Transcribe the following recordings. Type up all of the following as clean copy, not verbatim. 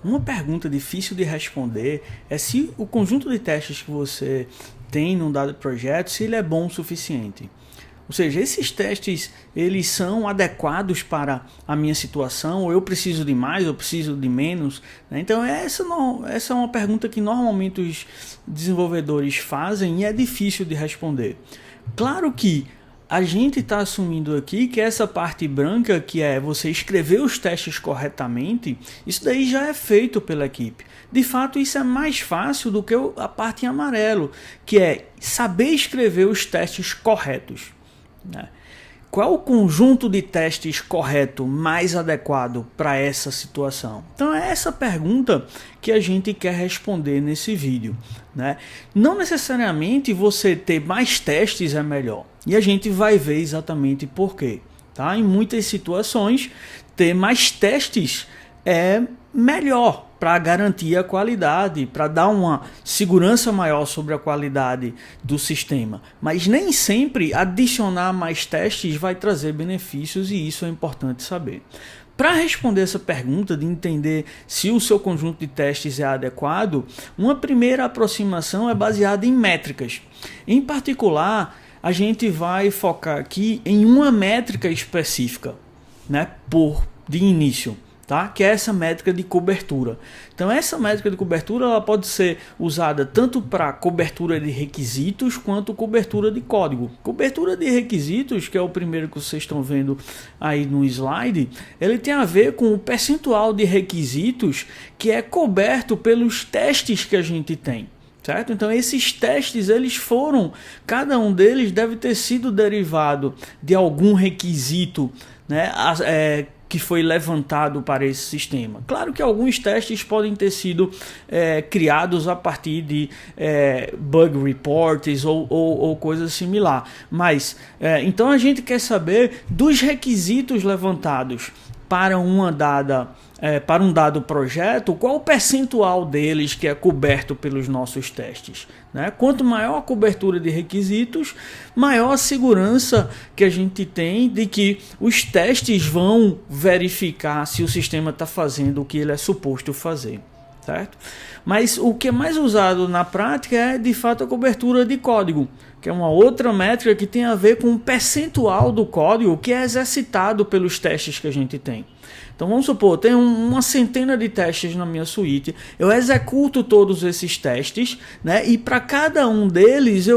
Uma pergunta difícil de responder é se o conjunto de testes que você tem num dado projeto, se ele é bom o suficiente. Ou seja, esses testes, eles são adequados para a minha situação, ou eu preciso de mais, ou preciso de menos, né? Então essa é uma pergunta que normalmente os desenvolvedores fazem e é difícil de responder. Claro que a gente está assumindo aqui que essa parte branca, que é você escrever os testes corretamente, isso daí já é feito pela equipe. De fato, isso é mais fácil do que a parte em amarelo, que é saber escrever os testes corretos. Qual é o conjunto de testes correto mais adequado para essa situação? Então é essa pergunta que a gente quer responder nesse vídeo, né? Não necessariamente você ter mais testes é melhor, e a gente vai ver exatamente por quê, tá? Em muitas situações, ter mais testes é melhor para garantir a qualidade, para dar uma segurança maior sobre a qualidade do sistema. Mas nem sempre adicionar mais testes vai trazer benefícios, e isso é importante saber. Para responder essa pergunta de entender se o seu conjunto de testes é adequado, uma primeira aproximação é baseada em métricas. Em particular, a gente vai focar aqui em uma métrica específica, né, de início. Tá? Que é essa métrica de cobertura. Então essa métrica de cobertura ela pode ser usada tanto para cobertura de requisitos quanto cobertura de código. Cobertura de requisitos, que é o primeiro que vocês estão vendo aí no slide, ele tem a ver com o percentual de requisitos que é coberto pelos testes que a gente tem. Certo? Então esses testes, cada um deles deve ter sido derivado de algum requisito, né, que foi levantado para esse sistema. Claro que alguns testes podem ter sido criados a partir de bug reports ou coisa similar, mas então a gente quer saber dos requisitos levantados para para um dado projeto, qual o percentual deles que é coberto pelos nossos testes, né? Quanto maior a cobertura de requisitos, maior a segurança que a gente tem de que os testes vão verificar se o sistema está fazendo o que ele é suposto fazer. Certo? Mas o que é mais usado na prática é de fato a cobertura de código, que é uma outra métrica que tem a ver com o percentual do código que é exercitado pelos testes que a gente tem. Então vamos supor, tem uma centena de testes na minha suíte, eu executo todos esses testes, né? E para cada um deles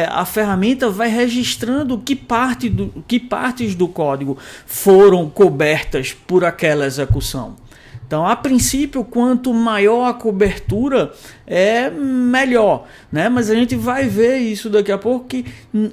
a ferramenta vai registrando que partes do código foram cobertas por aquela execução. Então, a princípio, quanto maior a cobertura, é melhor, né? Mas a gente vai ver isso daqui a pouco, que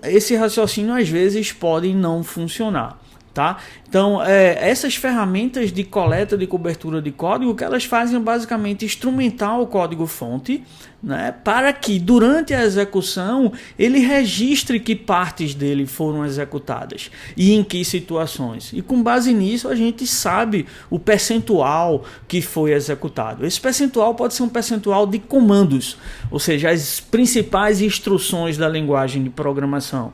esse raciocínio às vezes pode não funcionar. Tá? Então, essas ferramentas de coleta de cobertura de código, que elas fazem basicamente instrumentar o código-fonte, né, para que durante a execução ele registre que partes dele foram executadas e em que situações. E com base nisso a gente sabe o percentual que foi executado. Esse percentual pode ser um percentual de comandos, ou seja, as principais instruções da linguagem de programação.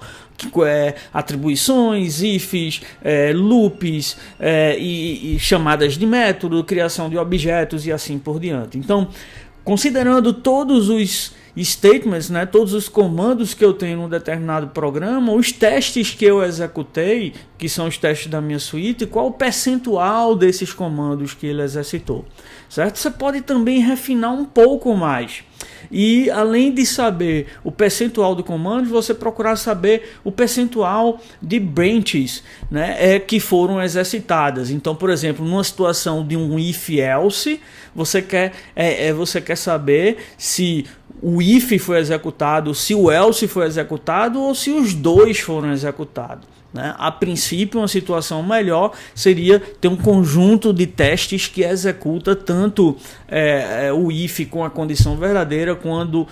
Atribuições, ifs, loops e chamadas de método, criação de objetos e assim por diante. Então, considerando todos os statements, né, todos os comandos que eu tenho num determinado programa, os testes que eu executei, que são os testes da minha suíte, qual o percentual desses comandos que ele exercitou, certo? Você pode também refinar um pouco mais. E além de saber o percentual de comandos, você procurar saber o percentual de branches, né, que foram exercitadas. Então, por exemplo, numa situação de um if-else, você quer saber se o if foi executado, se o else foi executado ou se os dois foram executados. Né? A princípio, uma situação melhor seria ter um conjunto de testes que executa tanto o if com a condição verdadeira quanto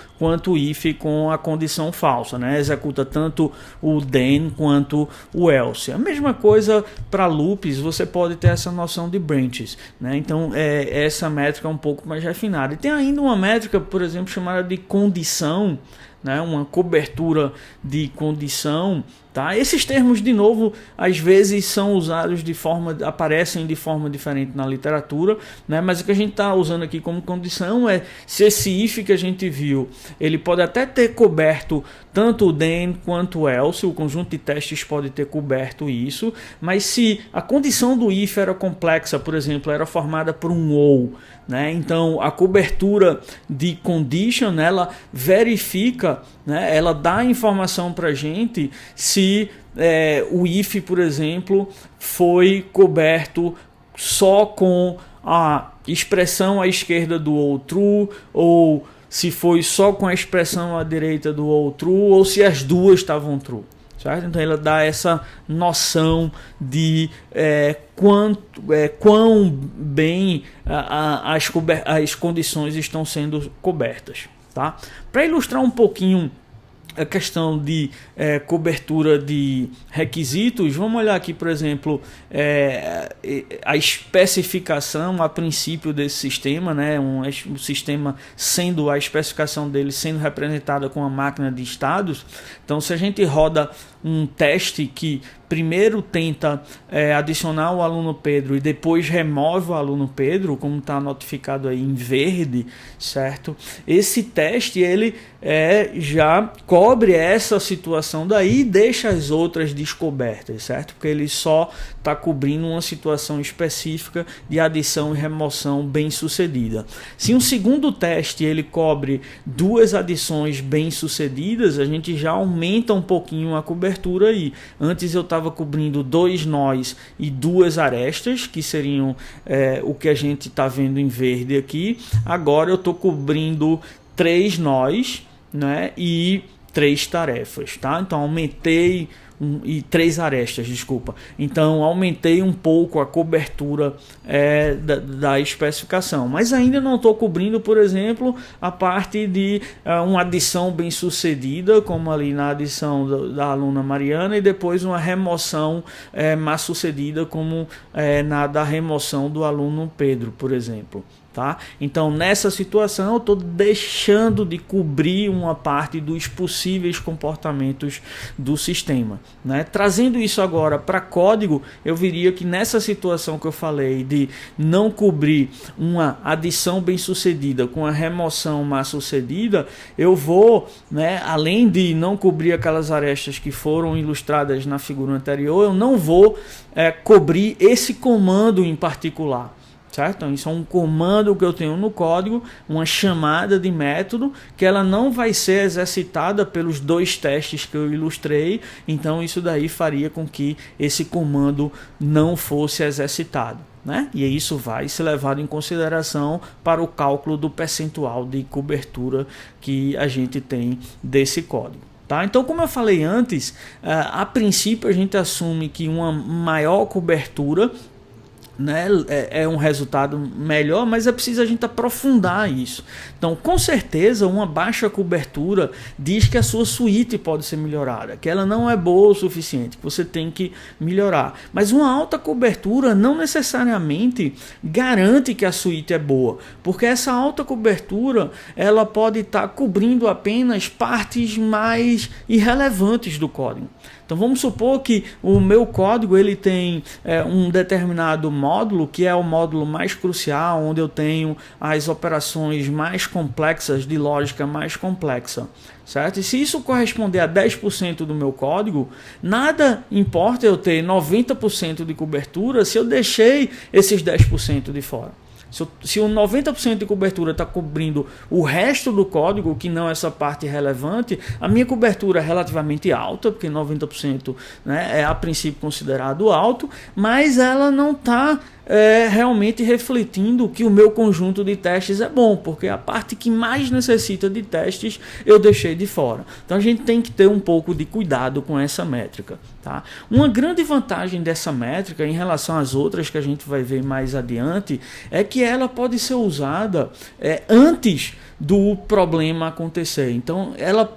o if com a condição falsa, né? Executa tanto o then quanto o else. A mesma coisa para loops, você pode ter essa noção de branches, né? Então essa métrica é um pouco mais refinada. E tem ainda uma métrica, por exemplo, chamada de condição, né? Uma cobertura de condição, Tá? Esses termos, de novo, às vezes são usados aparecem de forma diferente na literatura, né? Mas o que a gente está usando aqui como condição é se esse if que a gente viu, ele pode até ter coberto tanto o then quanto o else, o conjunto de testes pode ter coberto isso, mas se a condição do if era complexa, por exemplo, era formada por um ou, né? Então a cobertura de condition, ela verifica, né? Ela dá a informação para a gente se o if, por exemplo, foi coberto só com a expressão à esquerda do ou true, ou se foi só com a expressão à direita do ou true, ou se as duas estavam true. Certo? Então ela dá essa noção de quão bem as condições estão sendo cobertas. Tá? Para ilustrar um pouquinho a questão de cobertura de requisitos, vamos olhar aqui, por exemplo, a especificação a princípio desse sistema, né? Um sistema sendo a especificação dele sendo representada com a máquina de estados. Então, se a gente roda um teste que primeiro tenta adicionar o aluno Pedro e depois remove o aluno Pedro, como está notificado aí em verde, certo? Esse teste ele já cobre essa situação daí e deixa as outras descobertas, certo? Porque ele só está cobrindo uma situação específica de adição e remoção bem sucedida. Se um segundo teste ele cobre duas adições bem sucedidas, a gente já aumenta um pouquinho a cobertura aí. Antes eu estava cobrindo 2 nós e 2 arestas, que seriam o que a gente está vendo em verde aqui. Agora eu estou cobrindo 3 nós, né, e 3 tarefas, tá? Então aumentei e 3 arestas, desculpa. Então aumentei um pouco a cobertura da especificação, mas ainda não estou cobrindo, por exemplo, a parte de uma adição bem sucedida, como ali na adição da aluna Mariana, e depois uma remoção mal sucedida, como na da remoção do aluno Pedro, por exemplo. Tá? Então nessa situação eu estou deixando de cobrir uma parte dos possíveis comportamentos do sistema, né? Trazendo isso agora para código, eu veria que nessa situação que eu falei de não cobrir uma adição bem sucedida com a remoção mal sucedida, eu vou, né, além de não cobrir aquelas arestas que foram ilustradas na figura anterior, eu não vou cobrir esse comando em particular. Certo? Então, isso é um comando que eu tenho no código, uma chamada de método, que ela não vai ser exercitada pelos 2 testes que eu ilustrei. Então isso daí faria com que esse comando não fosse exercitado, né? E isso vai ser levado em consideração para o cálculo do percentual de cobertura que a gente tem desse código. Tá? Então, como eu falei antes, a princípio a gente assume que uma maior cobertura, né, é um resultado melhor, mas é preciso a gente aprofundar isso. Então, com certeza, uma baixa cobertura diz que a sua suíte pode ser melhorada, que ela não é boa o suficiente, que você tem que melhorar. Mas uma alta cobertura não necessariamente garante que a suíte é boa, porque essa alta cobertura ela pode estar cobrindo apenas partes mais irrelevantes do código. Então vamos supor que o meu código ele tem um determinado módulo, que é o módulo mais crucial, onde eu tenho as operações mais complexas, de lógica mais complexa. Certo? E se isso corresponder a 10% do meu código, nada importa eu ter 90% de cobertura se eu deixei esses 10% de fora. Se o 90% de cobertura está cobrindo o resto do código, que não é essa parte relevante, a minha cobertura é relativamente alta, porque 90%, né, é a princípio considerado alto, mas ela não está realmente refletindo que o meu conjunto de testes é bom, porque a parte que mais necessita de testes eu deixei de fora. Então a gente tem que ter um pouco de cuidado com essa métrica. Tá? Uma grande vantagem dessa métrica em relação às outras que a gente vai ver mais adiante é que ela pode ser usada antes do problema acontecer. Então ela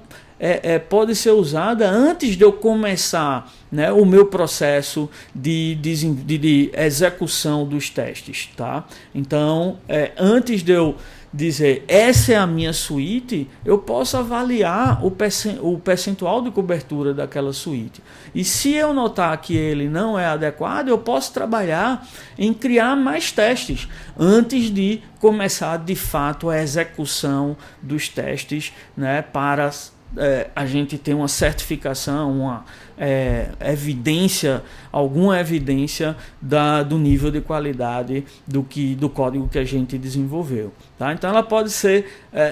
pode ser usada antes de eu começar, né, o meu processo de execução dos testes, tá? Então, antes de eu dizer essa é a minha suíte, eu posso avaliar o percentual de cobertura daquela suíte. E se eu notar que ele não é adequado, eu posso trabalhar em criar mais testes antes de começar de fato a execução dos testes, né, para a gente ter uma certificação, uma alguma evidência do nível de qualidade do código que a gente desenvolveu. Tá? Então ela pode ser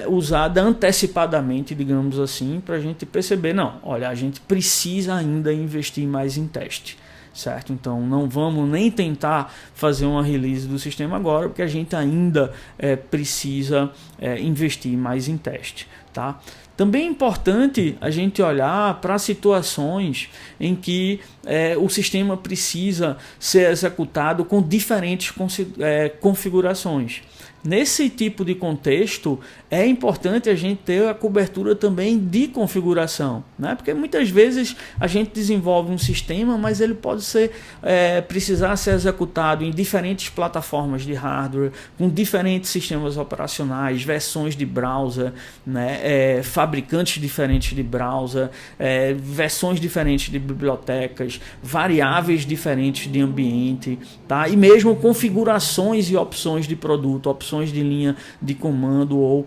usada antecipadamente, digamos assim, para a gente perceber, não, olha, a gente precisa ainda investir mais em teste. Certo? Então não vamos nem tentar fazer uma release do sistema agora, porque a gente ainda precisa investir mais em teste. Tá? Também é importante a gente olhar para situações em que o sistema precisa ser executado com diferentes configurações. Nesse tipo de contexto, é importante a gente ter a cobertura também de configuração, né? Porque muitas vezes a gente desenvolve um sistema, mas ele pode precisar ser executado em diferentes plataformas de hardware, com diferentes sistemas operacionais, versões de browser, né? Fabricantes diferentes de browser, versões diferentes de bibliotecas, variáveis diferentes de ambiente, tá? E mesmo configurações e opções de produto, opções de linha de comando ou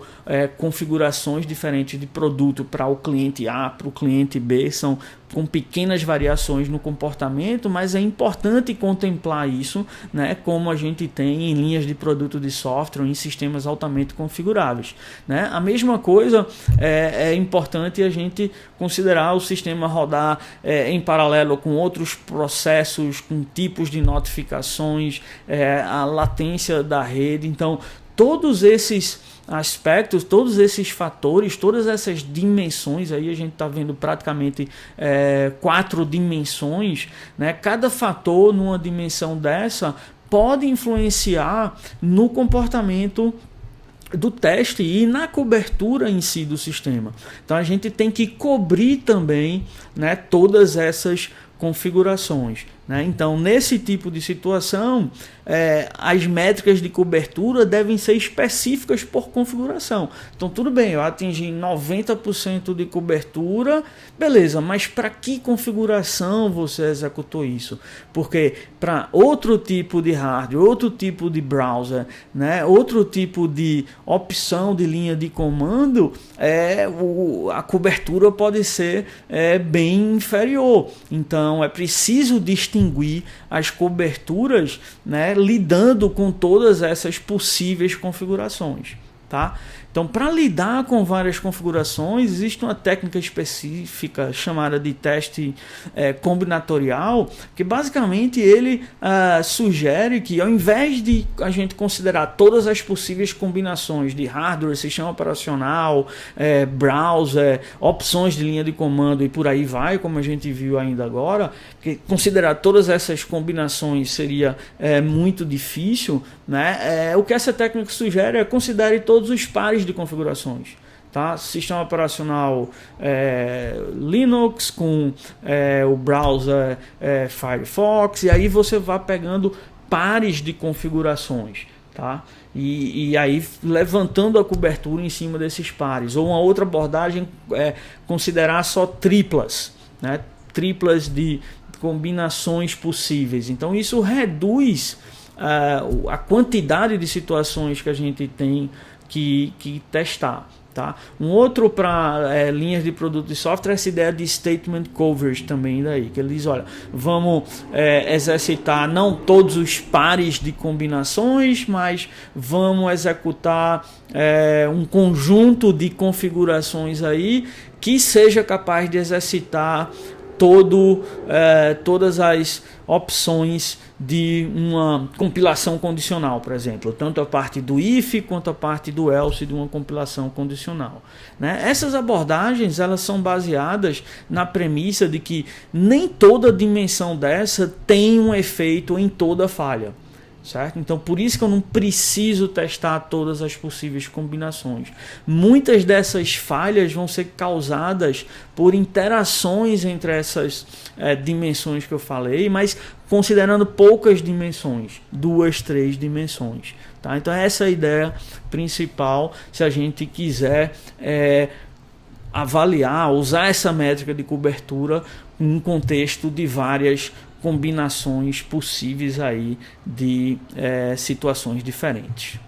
configurações diferentes de produto para o cliente A, para o cliente B, são com pequenas variações no comportamento, mas é importante contemplar isso, né, como a gente tem em linhas de produto de software, em sistemas altamente configuráveis. Né? A mesma coisa é importante a gente considerar o sistema rodar em paralelo com outros processos, com tipos de notificações, a latência da rede. Então, todos esses aspectos, todos esses fatores, todas essas dimensões, aí a gente está vendo praticamente 4 dimensões, né? Cada fator numa dimensão dessa pode influenciar no comportamento do teste e na cobertura em si do sistema. Então a gente tem que cobrir também, né, todas essas configurações. Né? Então, nesse tipo de situação, as métricas de cobertura devem ser específicas por configuração. Então, tudo bem, eu atingi 90% de cobertura, beleza, mas para que configuração você executou isso? Porque para outro tipo de hardware, outro tipo de browser, né, outro tipo de opção de linha de comando, a cobertura pode ser bem inferior. Então, é preciso distinguir as coberturas, né, lidando com todas essas possíveis configurações. Tá? Então, para lidar com várias configurações, existe uma técnica específica chamada de teste combinatorial, que basicamente ele sugere que, ao invés de a gente considerar todas as possíveis combinações de hardware, sistema operacional, browser, opções de linha de comando e por aí vai, como a gente viu ainda agora, que considerar todas essas combinações seria muito difícil, né? O que essa técnica sugere é considere todos os pares de configurações. Tá? Sistema operacional Linux com o browser Firefox, e aí você vai pegando pares de configurações. Tá? E aí levantando a cobertura em cima desses pares. Ou uma outra abordagem é considerar só triplas, né? Triplas de combinações possíveis. Então isso reduz a quantidade de situações que a gente tem que testar. Tá? Um outro para linhas de produto de software é essa ideia de statement coverage também daí, que ele diz, olha, vamos exercitar não todos os pares de combinações, mas vamos executar um conjunto de configurações aí que seja capaz de exercitar todas as opções de uma compilação condicional, por exemplo, tanto a parte do if quanto a parte do else de uma compilação condicional. Né? Essas abordagens elas são baseadas na premissa de que nem toda dimensão dessa tem um efeito em toda falha. certo? Então, por isso que eu não preciso testar todas as possíveis combinações. Muitas dessas falhas vão ser causadas por interações entre essas dimensões que eu falei, mas considerando poucas dimensões, 2, 3 dimensões. Tá? Então, essa é a ideia principal se a gente quiser avaliar, usar essa métrica de cobertura em um contexto de várias combinações possíveis aí de situações diferentes.